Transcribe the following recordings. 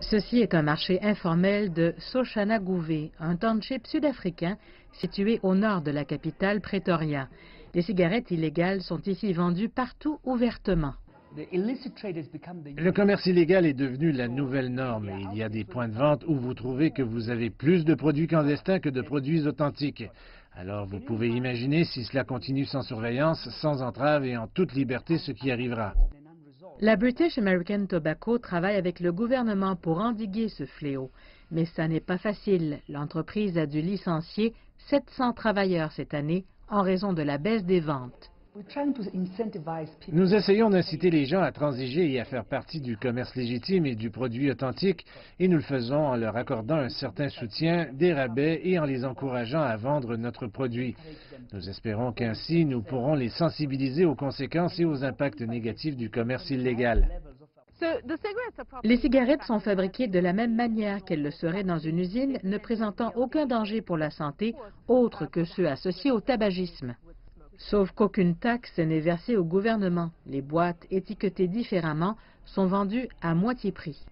Ceci est un marché informel de Soshanagouvé, un township sud-africain situé au nord de la capitale Pretoria. Les cigarettes illégales sont ici vendues partout ouvertement. Le commerce illégal est devenu la nouvelle norme et il y a des points de vente où vous trouvez que vous avez plus de produits clandestins que de produits authentiques. Alors vous pouvez imaginer si cela continue sans surveillance, sans entrave et en toute liberté ce qui arrivera. La British American Tobacco travaille avec le gouvernement pour endiguer ce fléau. Mais ça n'est pas facile. L'entreprise a dû licencier 700 travailleurs cette année en raison de la baisse des ventes. Nous essayons d'inciter les gens à transiger et à faire partie du commerce légitime et du produit authentique, et nous le faisons en leur accordant un certain soutien, des rabais et en les encourageant à vendre notre produit. Nous espérons qu'ainsi nous pourrons les sensibiliser aux conséquences et aux impacts négatifs du commerce illégal. Les cigarettes sont fabriquées de la même manière qu'elles le seraient dans une usine, ne présentant aucun danger pour la santé, autre que ceux associés au tabagisme. Sauf qu'aucune taxe n'est versée au gouvernement. Les boîtes étiquetées différemment sont vendues à moitié prix.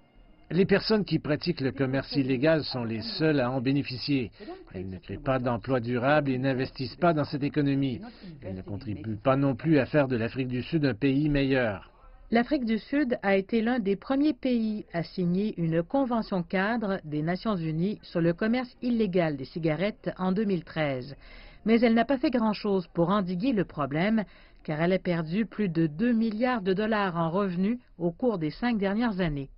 Les personnes qui pratiquent le commerce illégal sont les seules à en bénéficier. Elles ne créent pas d'emplois durables et n'investissent pas dans cette économie. Elles ne contribuent pas non plus à faire de l'Afrique du Sud un pays meilleur. L'Afrique du Sud a été l'un des premiers pays à signer une convention cadre des Nations Unies sur le commerce illégal des cigarettes en 2013. Mais elle n'a pas fait grand-chose pour endiguer le problème, car elle a perdu plus de 2 milliards de dollars en revenus au cours des 5 dernières années.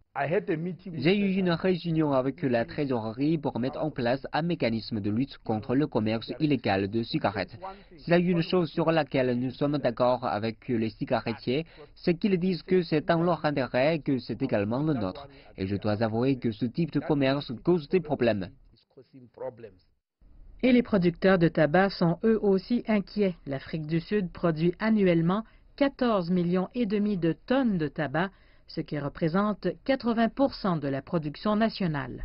J'ai eu une réunion avec la trésorerie pour mettre en place un mécanisme de lutte contre le commerce illégal de cigarettes. S'il y a une chose sur laquelle nous sommes d'accord avec les cigarettiers, c'est qu'ils disent que c'est dans leur intérêt que c'est également le nôtre. Et je dois avouer que ce type de commerce cause des problèmes. Et les producteurs de tabac sont eux aussi inquiets. L'Afrique du Sud produit annuellement 14,5 millions de tonnes de tabac, ce qui représente 80% de la production nationale.